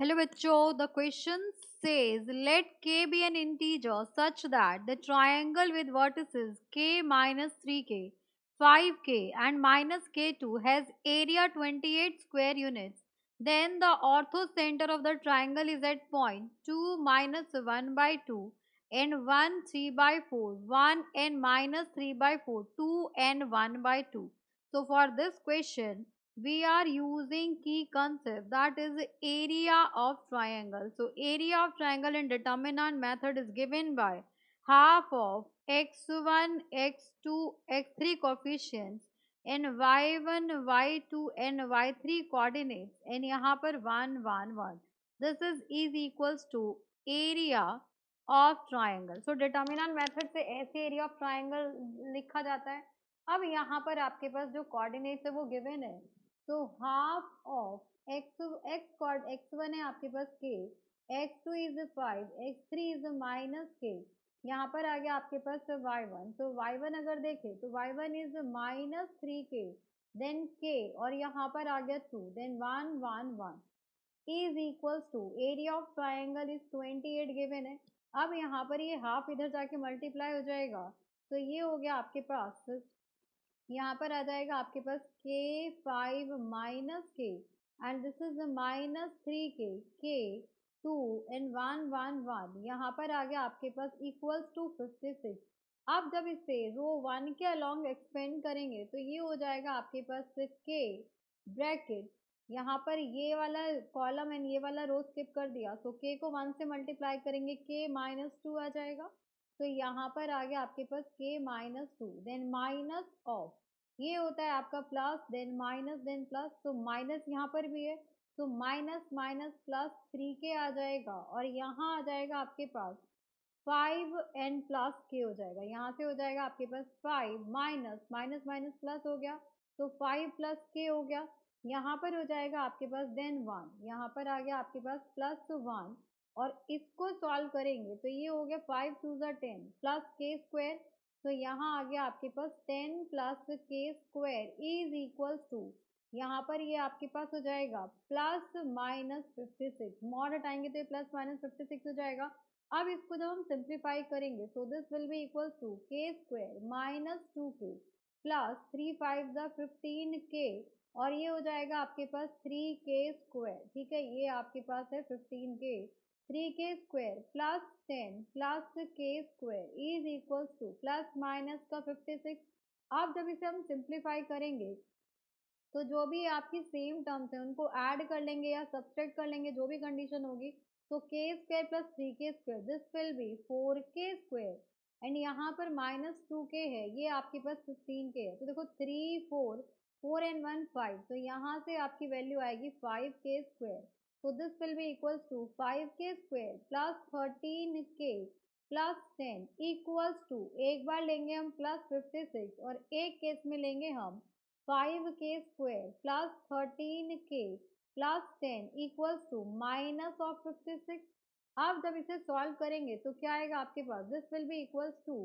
Hello बच्चों, the question says let k be an integer such that the triangle with vertices k minus 3k, 5k and minus k2 has area 28 square units. Then the orthocenter of the triangle is at point 2 minus 1 by 2 and 1 3 by 4, 1 and minus 3 by 4, 2 and 1 by 2. So for this question, we are using key concept, that is area of triangle. So area of triangle in determinant method is given by half of x1 x2 x3 coefficients and y1 y2 and y3 coordinates and यहाँ पर 1 1 1. This is equals to area of triangle. So determinant method से ऐसे area of triangle लिखा जाता है. अब यहाँ पर आपके पास जो कोऑर्डिनेट्स है वो गिवन है. तो हाफ ऑफ x1 है आपके पास k, x2 is 5, x3 is minus k. यहाँ पर आ गया आपके पास y1. तो y1 अगर देखें तो y1 is minus 3k, then k और यहाँ पर आ गया 2, then 1 1 1 is equals to area of triangle is 28 given है. अब यहाँ पर ये हाफ इधर जाके मल्टीप्लाई हो जाएगा, तो ये हो गया आपके पास, यहाँ पर आ जाएगा आपके पास k5 minus k and this is minus 3k 2 and 1 1 1. यहाँ पर आ गया आपके पास इक्वल्स टू 56. अब जब इसे रो 1 के अलोंग एक्सपेंड करेंगे तो ये हो जाएगा आपके पास k ब्रैकेट, यहाँ पर ये वाला कॉलम एंड ये वाला रो स्किप कर दिया, तो k को 1 से मल्टीप्लाई करेंगे k माइनस 2 आ जाएगा. तो यहाँ पर आ गया आपके पास k minus 2, then minus of, ये होता है आपका plus, then minus, then plus. तो माइनस यहाँ पर भी है, तो माइनस माइनस प्लस 3k आ जाएगा और यहाँ आ जाएगा आपके पास 5 एंड प्लस k हो जाएगा. यहाँ से हो जाएगा आपके पास 5 माइनस माइनस माइनस प्लस हो गया, तो 5 प्लस k हो गया. यहाँ पर हो जाएगा आपके पास देन 1, यहाँ पर आ गया आपके पास प्लस 1 और इसको सॉल्व करेंगे तो ये हो गया 5 2 10 प्लस k स्क्वायर. तो यहाँ आ गया आपके पास 10 plus k square is equals to, यहाँ पर ये आपके पास हो जाएगा प्लस माइनस 56. मॉड हटाएंगे तो ये प्लस माइनस 56 हो जाएगा. अब इसको जब हम सिंप्लीफाई करेंगे so this will be equals to k square minus 2k plus 3 5 15k और ये हो जाएगा आपके पास 3k स्क्वायर. ठीक है, ये आपके पास है 15k, 3k square plus 10 plus k square is equals two plus minus का 56. अब जब इसे हम सिंप्लीफाई करेंगे तो जो भी आपकी सेम टर्म्स हैं उनको ऐड कर लेंगे या सब्सट्रैक्ट कर लेंगे, जो भी कंडीशन होगी. तो k square plus 3k square this will B 4k square and यहाँ पर माइनस 2k है, ये आपके पास 15k है. तो देखो 3 4 4 एंड 1 5, तो यहाँ से आपकी वैल्यू आएगी 5k स्क्वायर. तो this will be equals to 5k square plus 13k plus 10 equals to, एक बार लेंगे हम प्लस 56 और एक केस में लेंगे हम 5k square plus 13k plus 10 equals to minus of 56. अब जब इसे सॉल्व करेंगे तो क्या आएगा आपके पास, this will be equals to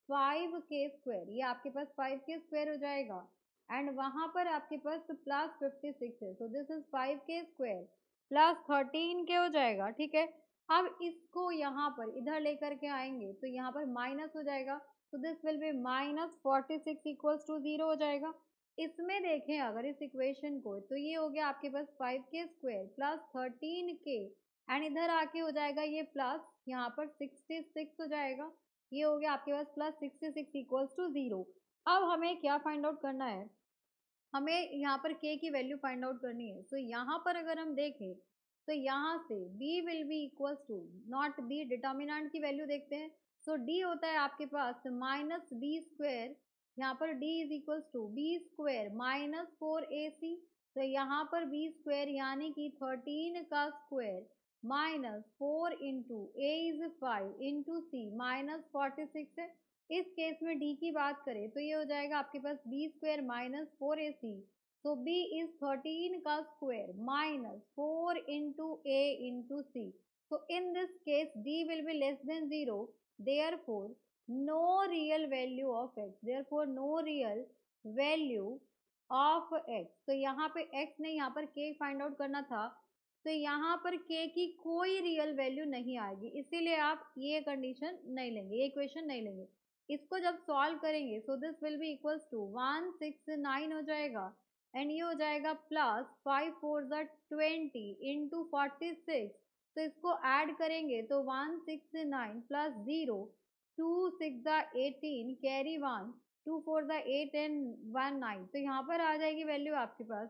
5k square, ये आपके पास 5k स्क्वायर हो जाएगा एंड वहां पर आपके पास प्लस 56 है. So this is 5k square plus 13k हो जाएगा. ठीक है, अब इसको यहाँ पर इधर लेकर के आएंगे तो यहाँ पर माइनस हो जाएगा, तो this will be minus 46 equals to 0 हो जाएगा. इसमें देखें अगर इस इक्वेशन को तो ये हो गया आपके पास 5k square plus 13k and इधर आके हो जाएगा ये प्लस, यहाँ पर 66 हो जाएगा, ये हो गया आपके पास प्लस 66 इक्वल्स टू 0. अब हमें क्या फाइंड आउट करना है, हमें यहाँ पर k की वैल्यू फाइंड आउट करनी है. तो यहाँ पर अगर हम देखें तो यहाँ से b will be equals to not b, determinant की वैल्यू देखते हैं. सो d होता है आपके पास माइनस बी स्क्वायर, यहाँ पर d is equals to b square minus 4ac. तो यहाँ पर b स्क्वायर यानी कि 13 का square minus 4 into a is 5 into c minus 46 है. इस केस में d की बात करें तो ये हो जाएगा आपके पास बी स्क्वायर माइनस 4ac. तो b इज 13 का स्क्वायर माइनस 4 इंटू ए इंटू सी. तो इन this case d will be less than 0, therefore no real value of x, therefore no real value of x. तो यहाँ पे x नहीं, यहाँ पर k फाइंड आउट करना था. तो यहाँ पर k की कोई रियल वैल्यू नहीं आएगी, इसीलिए आप ये कंडीशन नहीं लेंगे, ये इक्वेशन नहीं लेंगे। इसको जब सॉल्व करेंगे so this will be equals to 169 हो जाएगा एंड ये हो जाएगा प्लस 5 4 20 इंटू 46। तो इसको ऐड करेंगे तो 169 प्लस 0 2 6 18 कैरी 1 2 4 8 एंड 1 9। तो यहाँ पर आ जाएगी वैल्यू आपके पास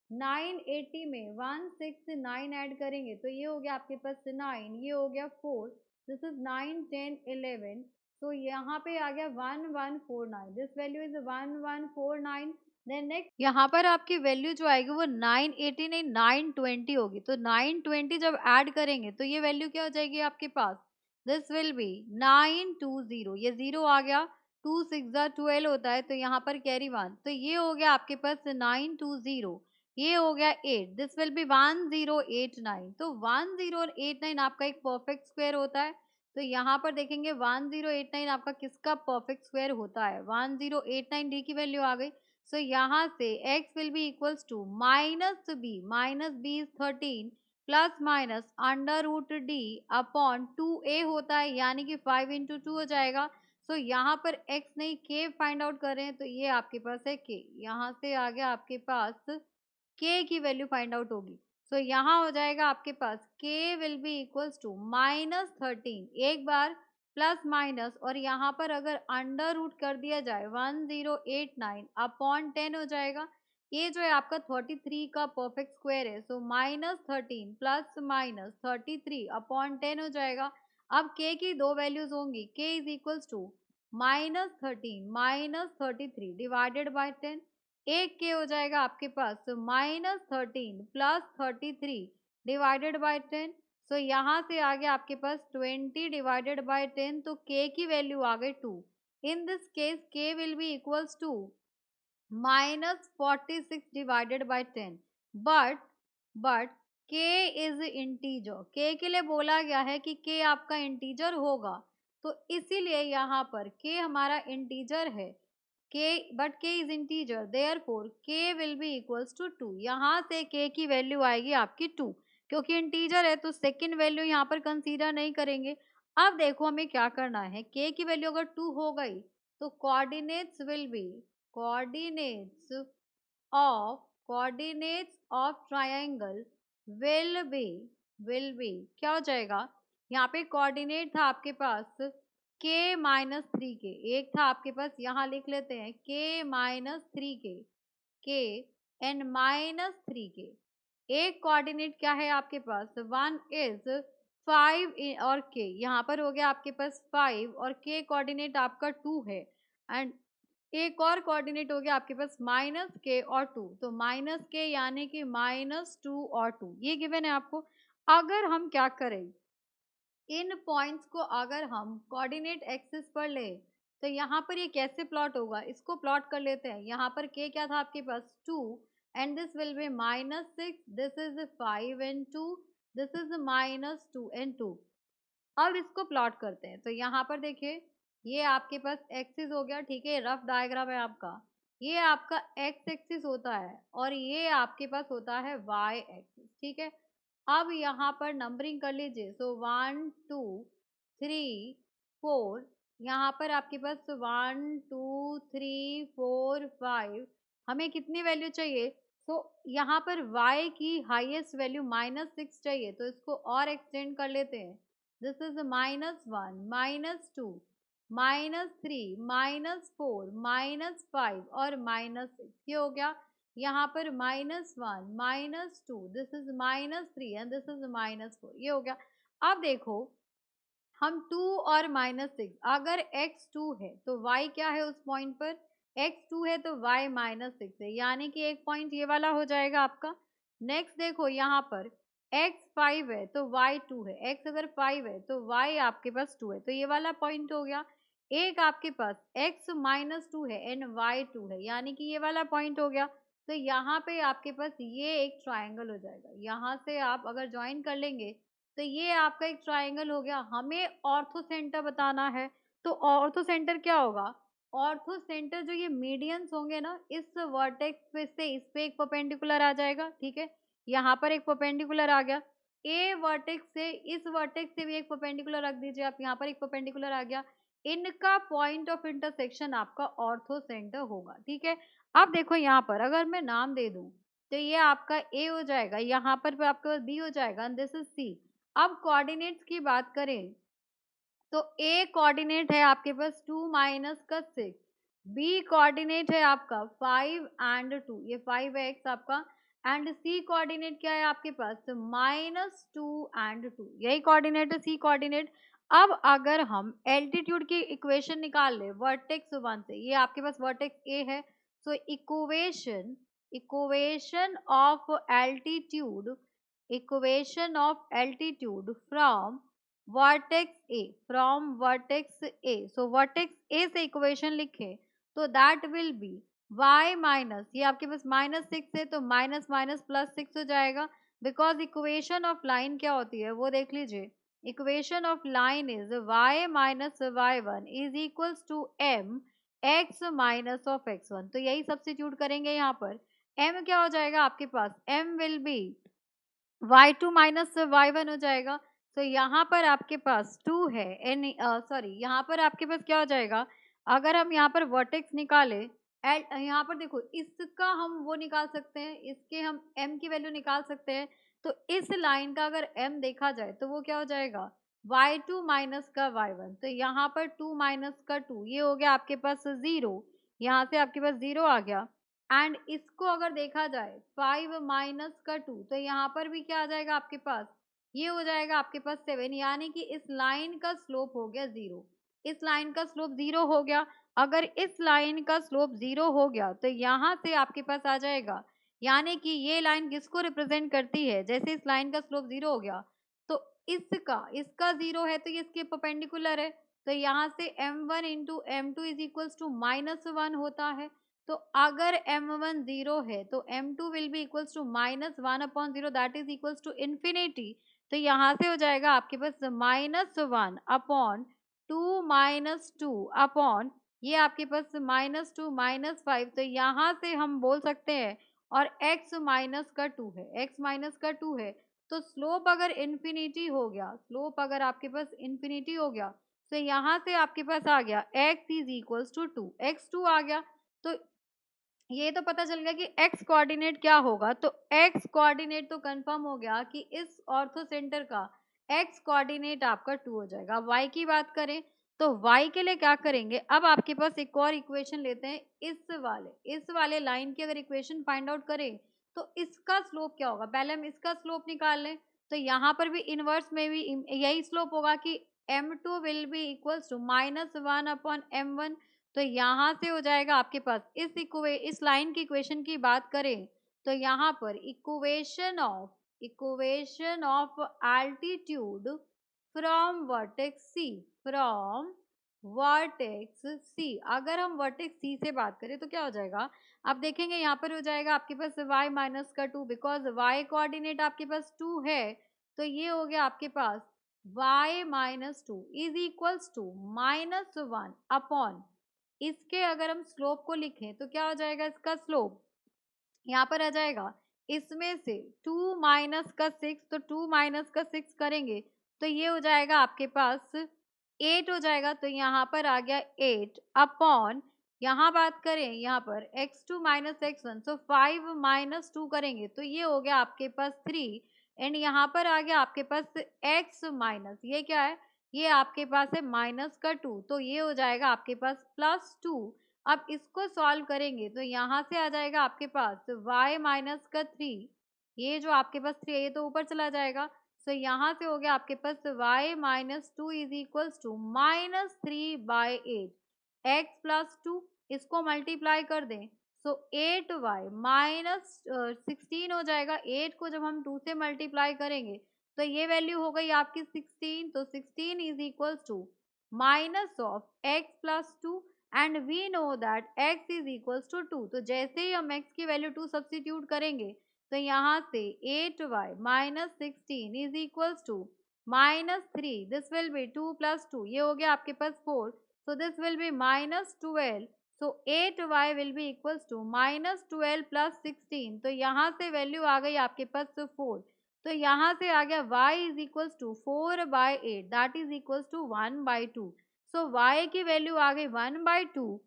980 में 169 ऐड करेंगे तो ये हो गया आपके पास 9, ये हो गया 4, दिस इज 9 10 11। तो यहाँ पे आ गया 1149, this value is 1149। Then next यहाँ पर आपकी वैल्यू जो आएगी वो 980 नहीं 920 होगी। तो 920 जब ऐड करेंगे तो ये वैल्यू क्या हो जाएगी आपके पास, दिस विल बी 920, ये 0 आ गया, 2 6 12 होता है तो यहाँ पर कैरी 1, तो ये हो गया आपके पास 920, ये हो गया 8, दिस विल बी 1089। तो 1089 आपका एक परफेक्ट स्क्वायर होता है। तो यहाँ पर देखेंगे 1089 आपका किसका परफेक्ट स्क्वायर होता है, 1089 डी की वैल्यू आ गई। सो यहाँ से x will be equals to minus b is 13 plus minus under root d upon 2a होता है, यानी कि 5 इंटू 2 हो जाएगा। सो यहाँ पर x नहीं k फाइंड आउट कर रहे हैं तो ये आपके पास है k, यहाँ से आ गया आपके पास k की वैल्यू फाइंड आउट होगी। सो यहाँ हो जाएगा आपके पास k will be equals to -13 एक बार प्लस माइनस, और यहाँ पर अगर अंडर रूट कर दिया जाए 1089 अपॉन 10 हो जाएगा। ये जो है आपका 33 का परफेक्ट स्क्वायर है। सो -13 प्लस -33 अपॉन 10 हो जाएगा। अब k की दो वैल्यूज होंगी, k is equals to -13 -33 divided by 10, एक के हो जाएगा आपके पास -13 प्लस 33 डिवाइडेड बाय 10। सो यहाँ से आ गया आपके पास 20 डिवाइडेड बाय 10, तो k की वैल्यू आ गई 2। In this case k will be equals to -46 divided by 10, but k is integer, k के लिए बोला गया है कि k आपका इंटीजर होगा, तो इसीलिए यहाँ पर k हमारा इंटीजर है, but k is integer, therefore k will be equals to 2। यहाँ से k की वैल्यू आएगी आपकी 2, क्योंकि इंटीजर है तो सेकंड वैल्यू यहाँ पर कंसीडर नहीं करेंगे। अब देखो हमें क्या करना है, k की वैल्यू अगर 2 हो गई तो coordinates will be coordinates coordinates of triangle will be क्या हो जाएगा, यहाँ पे कोऑर्डिनेट था आपके पास k-3 के, एक था आपके पास, यहाँ लिख लेते हैं k-3 के एंड -3 के। एक कोऑर्डिनेट क्या है आपके पास, वन इज 5 और k, यहाँ पर हो गया आपके पास 5 और k कोऑर्डिनेट आपका 2 है, एंड एक और कोऑर्डिनेट हो गया आपके पास -k और 2, तो -k यानी कि -2 और 2 ये गिवन है आपको। अगर हम क्या करें, इन पॉइंट्स को अगर हम कोऑर्डिनेट एक्सिस पर ले तो यहाँ पर ये कैसे प्लॉट होगा, इसको प्लॉट कर लेते हैं। यहाँ पर k क्या था आपके पास 2 and this will B -6, this is 5 and 2, this is -2 and 2। अब इसको प्लॉट करते हैं तो यहाँ पर देखिए ये आपके पास एक्सिस हो गया, ठीक है, रफ डायग्राम है आपका, ये आपका एक्स एक्सिस होता है और ये आपके पास होता है वाई एक्सिस, ठीक है। अब यहाँ पर नंबरिंग कर लीजिए, सो 1 2 3 4, यहाँ पर आपके पास 1 2 3 4 5, हमें कितनी वैल्यू चाहिए, तो यहाँ पर y की हाईएस्ट वैल्यू -6 चाहिए, तो इसको और एक्सटेंड कर लेते हैं, दिस इज -1 -2 -3 -4 -5 और -6, ये हो गया। यहाँ पर -1 -2, this is -3 and this is -4, ये हो गया। अब देखो हम 2 और -6, अगर x 2 है तो y क्या है उस पॉइंट पर, x 2 है तो y -6 है, यानी कि एक पॉइंट ये वाला हो जाएगा आपका। नेक्स्ट देखो यहाँ पर x 5 है तो y 2 है, x अगर 5 है तो y आपके पास 2 है, तो ये वाला पॉइंट हो गया। एक आपके पास x -2 है एंड y 2 है, यानी कि ये वाला पॉइंट हो गया। तो यहाँ पे आपके पास ये एक ट्राइंगल हो जाएगा, यहाँ से आप अगर ज्वाइन कर लेंगे तो ये आपका एक ट्राइंगल हो गया। हमें ऑर्थो सेंटर बताना है, तो ऑर्थो सेंटर क्या होगा, ऑर्थो सेंटर जो ये मीडियंस होंगे ना, इस वर्टेक्स पे से इस पे एक परपेंडिकुलर आ जाएगा, ठीक है। यहाँ पर एक परपेंडिकुलर आ गया, ए वर्टेक्स से इस वर्टेक्स से भी एक परपेंडिकुलर रख दीजिए आप, यहाँ पर एक परपेंडिकुलर आ गया, इनका पॉइंट ऑफ इंटरसेक्शन आपका ऑर्थो सेंटर होगा, ठीक है। अब देखो यहाँ पर अगर मैं नाम दे दूं तो ये आपका ए हो जाएगा, यहाँ पर भी आपके पास बी हो जाएगा, दिस इज सी। अब कोऑर्डिनेट्स की बात करें तो ए कोऑर्डिनेट है आपके पास 2 माइनस का 6, बी कोऑर्डिनेट है आपका 5 एंड 2, ये 5x आपका, एंड सी कोऑर्डिनेट क्या है आपके पास -2 एंड 2, यही कोऑर्डिनेट है सी कोऑर्डिनेट। अब अगर हम एल्टीट्यूड की इक्वेशन निकाल ले वर्टेक्स 1 से, ये आपके पास वर्टेक्स ए है, so equation equation of altitude equation of altitude from vertex A, so vertex A से इक्वेशन लिखे तो that will be y minus, ये आपके पास -6 है तो माइनस माइनस प्लस 6 हो जाएगा, बिकॉज इक्वेशन ऑफ लाइन क्या होती है वो देख लीजिए, equation of line is y minus y1 is equals to m x minus of x1, तो यही सब्स्टिट्यूट करेंगे यहाँ पर, m क्या हो जाएगा आपके पास, m will be y2 minus y1 हो जाएगा, तो यहाँ पर आपके पास 2 है एन, सॉरी यहाँ पर आपके पास क्या हो जाएगा, अगर हम यहाँ पर वर्टेक्स निकाले यहाँ पर देखो इसका हम वो निकाल सकते हैं, इसके हम m की वैल्यू निकाल सकते हैं, तो इस लाइन का अगर m देखा जाए तो वो क्या हो जाएगा y2 माइनस का y1, तो यहाँ पर 2 माइनस का 2, ये हो गया आपके पास 0, यहाँ से आपके पास 0 आ गया, एंड इसको अगर देखा जाए 5 माइनस का 2, तो यहाँ पर भी क्या आ जाएगा आपके पास, ये हो जाएगा आपके पास 7, यानी कि इस लाइन का स्लोप हो गया 0, इस लाइन का स्लोप 0 हो गया। अगर इस लाइन का स्लोप 0 हो गया तो यहाँ से आपके पास आ जाएगा, यानी कि ये लाइन किसको रिप्रेजेंट करती है, जैसे इस लाइन का स्लोप 0 हो गया तो इसका 0 है तो ये इसके परपेंडिकुलर है, तो यहाँ से m1 into m2 is equals to -1 होता है, तो अगर m1 0 है तो m2 will be equals to -1 upon 0 that is equals to infinity, तो यहाँ से हो जाएगा आपके पास -1 अपॉन 2 -2 अपॉन ये आपके पास -2 -5, तो यहाँ से हम बोल सकते हैं, और x माइनस का 2 है, x माइनस का 2 है, तो स्लोप अगर इन्फिनिटी हो गया, स्लोप अगर आपके पास इन्फिनिटी हो गया, तो यहाँ से आपके पास आ गया x is equals to 2, x2 आ गया, तो ये तो पता चल गया कि x कोऑर्डिनेट क्या होगा, तो x कोऑर्डिनेट तो कंफर्म हो गया कि इस ऑर्थो सेंटर का x कोऑर्डिनेट आपका 2 हो जाएगा। अब y की बात करें तो y के लिए क्या करेंगे, अब आपके पास एक और इक्वेशन लेते हैं, इस वाले लाइन की अगर इक्वेशन फाइंड आउट करें तो इसका स्लोप क्या होगा, पहले हम इसका स्लोप निकाल लें, तो यहाँ पर भी इनवर्स में भी यही स्लोप होगा कि m2 will be equals to -1 upon m1, तो यहाँ से हो जाएगा आपके पास इस लाइन की इक्वेशन की बात करें तो यहाँ पर equation of altitude from vertex C, अगर हम वर्टेक्स सी से बात करें तो क्या हो जाएगा, आप देखेंगे यहाँ पर हो जाएगा आपके पास y माइनस का 2, बिकॉज y कोऑर्डिनेट आपके पास 2 है, तो ये हो गया आपके पास y minus 2 is equals to -1 upon, इसके अगर हम स्लोप को लिखें तो क्या हो जाएगा, इसका स्लोप यहाँ पर आ जाएगा, इसमें से 2 माइनस का 6, तो 2 माइनस का 6 करेंगे तो ये हो जाएगा आपके पास 8 हो जाएगा, तो यहाँ पर आ गया 8 अपॉन, यहाँ बात करें यहाँ पर x2 माइनस x1, सो 5 माइनस 2 करेंगे तो ये हो गया आपके पास 3, एंड यहाँ पर आ गया आपके पास x माइनस, ये क्या है, ये आपके पास है माइनस का 2, तो ये हो जाएगा आपके पास +2। अब इसको सॉल्व करेंगे तो यहाँ से आ जाएगा आपके पास y माइनस का 3, ये जो आपके पास 3 है ये तो ऊपर चला जाएगा, तो यहाँ से हो गया आपके पास y minus 2 is equals to -3/8, x plus 2, इसको मल्टीप्लाई कर दें सो 8y माइनस 16 हो जाएगा, 8 को जब हम 2 से मल्टीप्लाई करेंगे तो ये वैल्यू हो गई आपकी 16, तो 16 is equals to minus of x plus 2, and we know that x is equals to 2, तो जैसे ही हम x की वैल्यू 2 सब्स्टिट्यूट करेंगे तो यहाँ से 8y minus 16 is equals to -3, this will be 2 plus 2, ये हो गया आपके पास 4, so this will be -12, so 8y will be equals to -12 plus 16, तो यहाँ से वैल्यू आ गई आपके पास 4, तो यहाँ से आ गया y is equals to 4/8 that is equals to 1/2। So y की वैल्यू आ गई 1/2।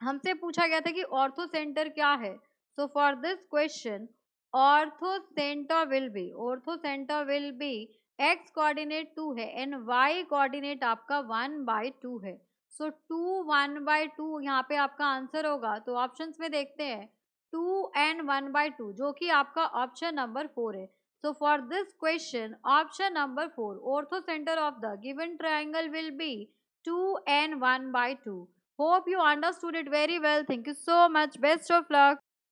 हमसे पूछा गया था कि ऑर्थो सेंटर क्या है। So for this question ortho centre will be x coordinate 2 है एंड वाई कोऑर्डिनेट आपका 1/2 है। सो 2 1/2 यहाँ पे आपका आंसर होगा। तो ऑप्शंस में देखते हैं 2 एंड 1/2 जो कि आपका ऑप्शन नंबर 4 है। So for this question option number 4 ortho centre of the given triangle will be 2 and 1/2। Hope you understood it very well. Thank you so much. Best of luck.